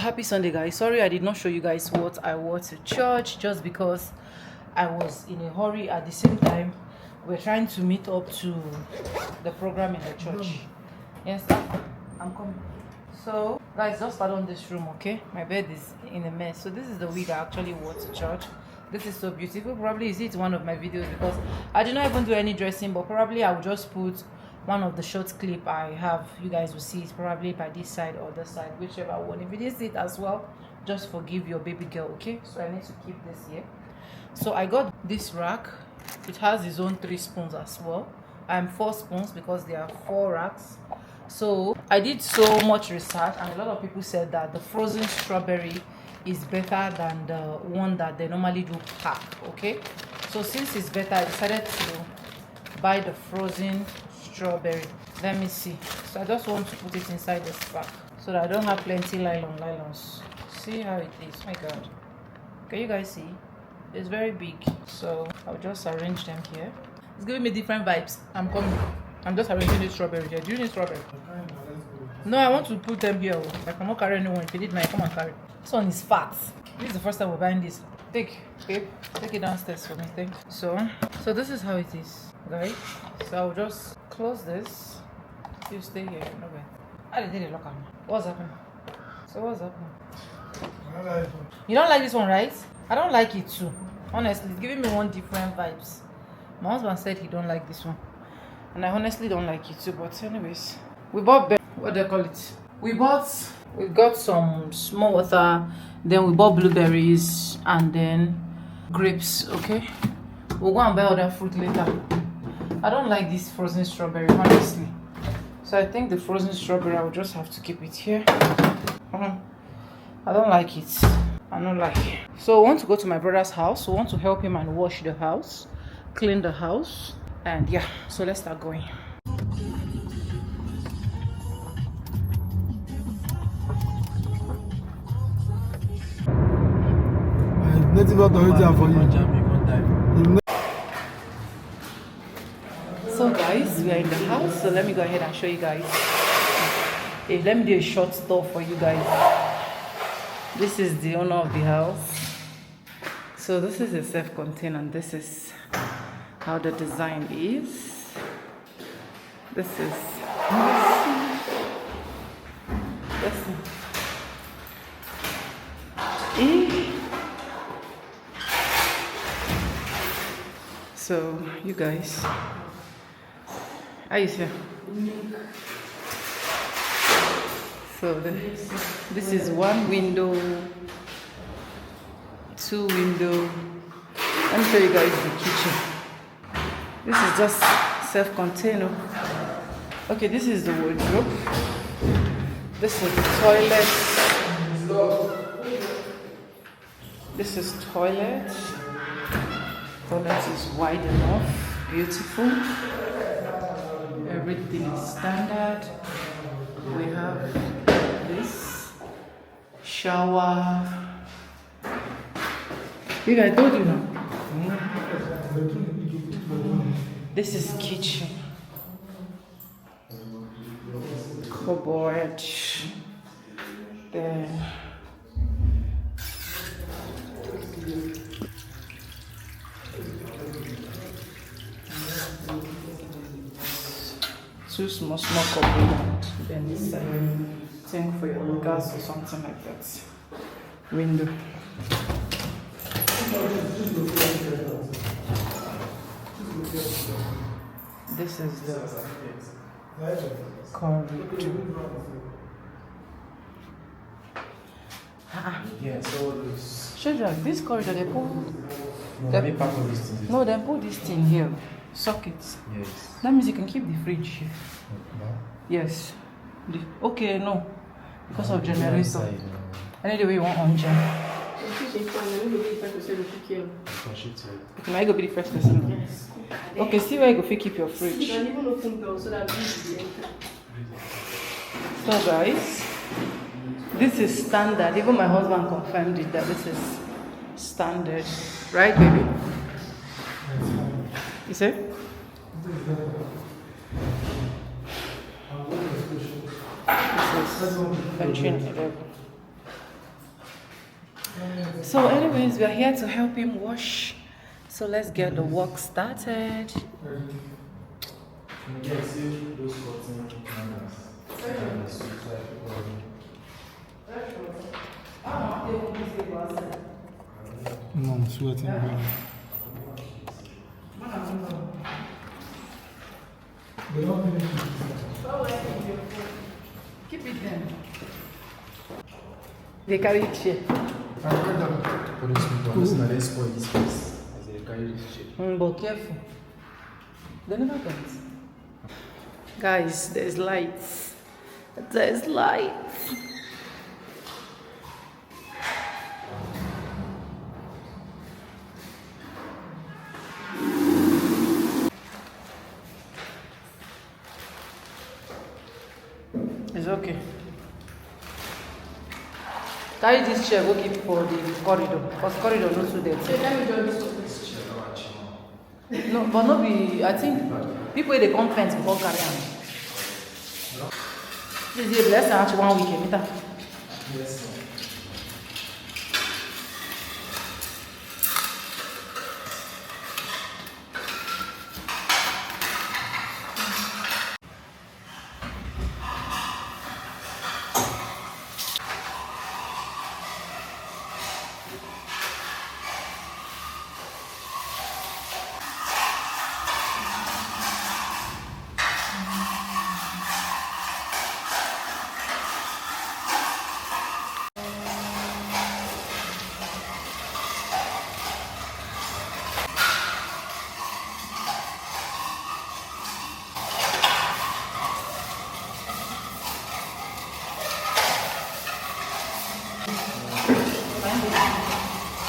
Happy Sunday, guys. Sorry I did not show you guys what I wore to church, just because I was in a hurry. At the same time, we're trying to meet up to the program in the church. Yes, I'm coming. So guys, just start on this room, okay? My bed is in a mess. So this is the wig I actually wore to church. This is so beautiful. Probably you see it's one of my videos because I did not even do any dressing, but probably I will just put one of the short clip I have. You guys will see it probably by this side or this side, whichever one. If you didn't see it as well, just forgive your baby girl, okay? So I need to keep this here. So I got this rack. It has its own 3 spoons as well. 4 spoons because there are 4 racks. So I did so much research, and a lot of people said that the frozen strawberry is better than the one that they normally do pack, okay? So since it's better, I decided to buy the frozen strawberry. Let me see. So I just want to put it inside this pack so that I don't have plenty nylons. See how it is. My god, can you guys see? It's very big. So I'll just arrange them here. It's giving me different vibes. I'm coming. I'm just arranging the strawberry here. Do you need strawberry? No, I want to put them here. I cannot carry anyone. If you need mine, come and carry. This one is fat. This is the first time we're buying this. Take, babe. Take it downstairs for me. Thank you. So this is how it is, right? So I'll just close this. You stay here. Okay. I did it. Look at me. What's happening? So what's happening? You don't like this one, right? I don't like it too. Honestly, it's giving me one different vibes. My husband said he don't like this one, and I honestly don't like it too. But anyways, we bought what do they call it? We got some small water, then we bought blueberries and then grapes. Okay, we'll go and buy other fruit later. I don't like this frozen strawberry, honestly. So I think the frozen strawberry, I will just have to keep it here. I don't like it. I don't like it. So I want to go to my brother's house. So I want to help him and wash the house, clean the house, and yeah. So let's start going. So guys, we are in the house. So let me go ahead and show you guys. Let me do a short tour for you guys. This is the owner of the house. So this is a self-contained, and this is how the design is. This is so you guys, how you feel? So this is 1 window, 2 window. Let me show you guys the kitchen. This is just self-contained. Okay, this is the wardrobe. This is the toilet. This is toilet. Toilet is wide enough, beautiful. Everything is standard. We have this shower. I told you now. This is kitchen. Cupboard. Then two small cupboard. Then this thing for your gas or something like that. Window. This is the corridor. Yeah, so this. Shadrach, this corridor they put. No, they put this thing here. Sockets. Yes. That means you can keep the fridge here. No. Yes. Okay, no. Because of generator. Anyway, you want on gen. Can I go be the first person? Yes. Okay, see where you go keep your fridge. So guys, this is standard. Even my husband confirmed it that this is standard. Right, baby? You say? This is entry level. So, anyways, we are here to help him wash. So let's get the work started. Yeah, see those cotton hangers. And the sweet type. No, I'm sweating. They don't finish it. Keep it then. They carry chair. I heard them for this week, but listen, I didn't spoil this place. As they carry this shit. But careful. They never comes. Guys, there's lights. There's lights. It's okay. Carry this chair, go keep for the corridor. Because corridor not so dirty. Let me join this Chair, no, actually. No, but no be. I think people they come fence before carry on. This is less than actually 1 week. Meter. Yes, ma'am.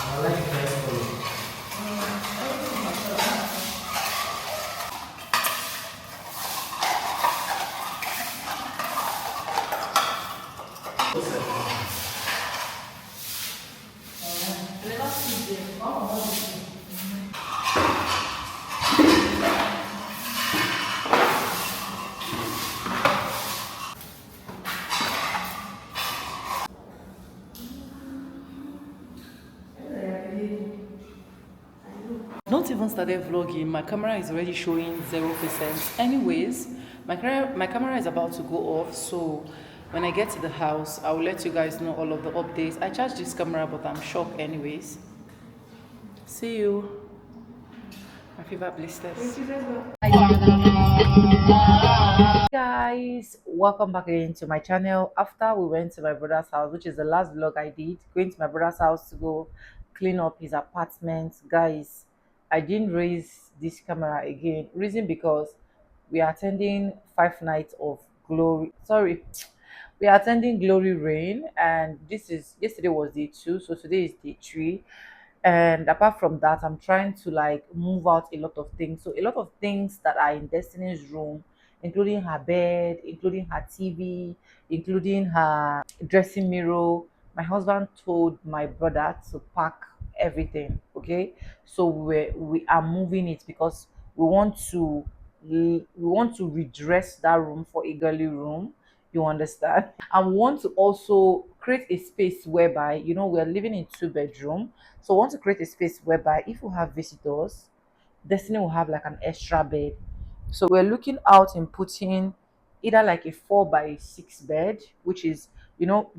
I like the nice color. Not even started vlogging. My camera is already showing 0%. Anyways, my camera is about to go off. So when I get to the house, I will let you guys know all of the updates. I charged this camera, but I'm shocked anyways. See you. My favorite blisters. Guys, welcome back again to my channel. After we went to my brother's house, which is the last vlog I did, going to my brother's house to go clean up his apartment. Guys, I didn't raise this camera again. Reason because we are attending 5 nights of glory. Sorry, we are attending glory rain, and this is yesterday was day 2, so today is day 3. And apart from that, I'm trying to like move out a lot of things. So a lot of things that are in Destiny's room, including her bed, including her TV, including her dressing mirror. My husband told my brother to pack everything. Okay, so we are moving it because we want to redress that room for a girly room. You understand? And we want to also create a space whereby we're living in 2 bedroom, so we want to create a space whereby if we have visitors, Destiny will have like an extra bed. So we're looking out in putting either like a 4 by 6 bed, which is,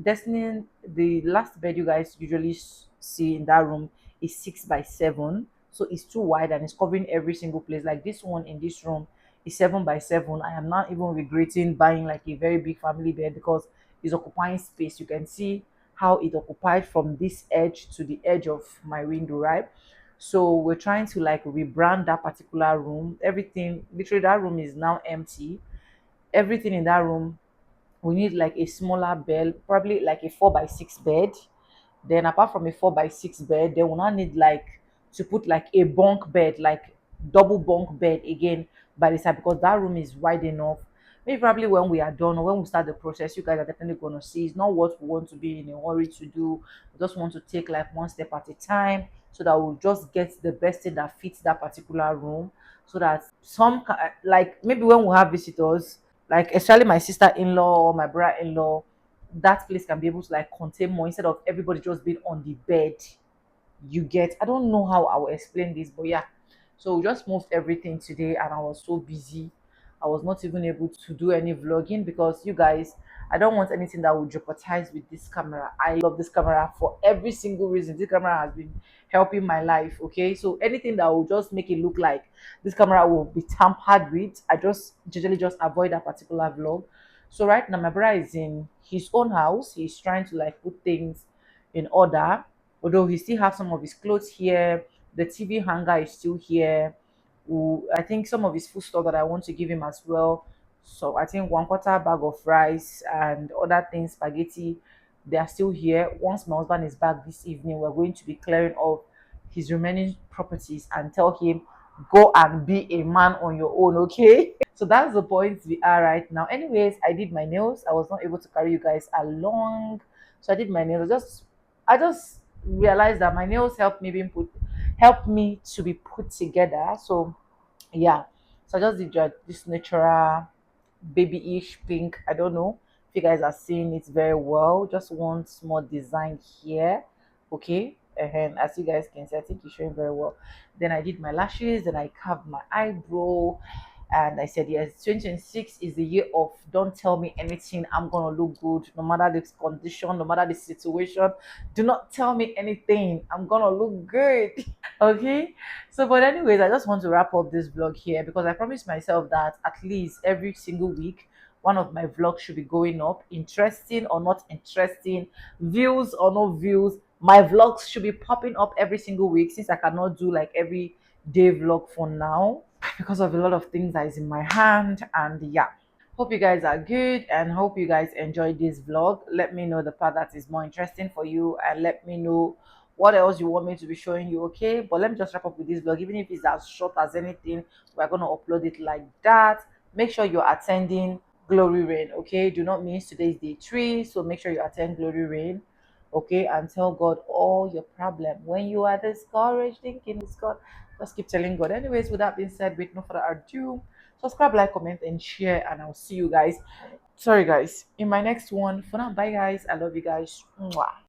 Destiny, the last bed you guys usually see in that room is 6 by 7. So it's too wide and it's covering every single place. Like this one in this room is 7 by 7. I am not even regretting buying like a very big family bed because it's occupying space. You can see how it occupied from this edge to the edge of my window, right? So we're trying to like rebrand that particular room. Everything, literally, that room is now empty. Everything in that room, we need like a smaller bed, probably like a 4 by 6 bed. Then apart from a 4 by 6 bed, then we'll not need like to put like a bunk bed, like double bunk bed again by the side because that room is wide enough. Maybe probably when we are done or when we start the process, you guys are definitely gonna see it's not what we want to be in a hurry to do. We just want to take like one step at a time so that we'll just get the best thing that fits that particular room. So that like maybe when we have visitors, like especially my sister-in-law or my brother-in-law, that place can be able to like contain more instead of everybody just being on the bed. You get, I don't know how I will explain this, but yeah. So we just moved everything today, and I was so busy. I was not even able to do any vlogging because you guys, I don't want anything that will jeopardize with this camera. I love this camera for every single reason. This camera has been helping my life. Okay, so anything that will just make it look like this camera will be tampered with, I just generally just avoid that particular vlog. So right now my brother is in his own house. He's trying to like put things in order, although he still have some of his clothes here. The TV hanger is still here. I think some of his food stuff that I want to give him as well. So I think 1/4 bag of rice and other things, spaghetti, they are still here. Once my husband is back this evening, we're going to be clearing off his remaining properties and tell him, go and be a man on your own, okay? So that's the point we are right now. Anyways, I did my nails. I was not able to carry you guys along, so I did my nails. I just realized that my nails help me to be put together. So yeah, so I just did this natural babyish pink. I don't know if you guys are seeing it very well. Just one small design here, okay. And as you guys can see, I think it's showing very well. Then I did my lashes, then I carved my eyebrow, and I said, yes, 2026 is the year of don't tell me anything. I'm gonna look good no matter the condition, no matter the situation. Do not tell me anything. I'm gonna look good. Okay, so but anyways, I just want to wrap up this vlog here because I promised myself that at least every single week one of my vlogs should be going up, interesting or not interesting, views or no views, my vlogs should be popping up every single week since I cannot do like every day vlog for now because of a lot of things that is in my hand. And yeah, hope you guys are good and hope you guys enjoyed this vlog. Let me know the part that is more interesting for you and let me know what else you want me to be showing you, okay? But let me just wrap up with this vlog. Even if it's as short as anything, we're going to upload it like that. Make sure you're attending Glory Rain, okay? Do not miss, today is day 3, so make sure you attend Glory Rain, okay? And tell God all your problem. When you are discouraged, thinking it's God, just keep telling God. Anyways, with that being said, with no further ado, subscribe, like, comment, and share, and I'll see you guys. Sorry, guys, in my next one. For now, bye, guys. I love you guys. Mwah.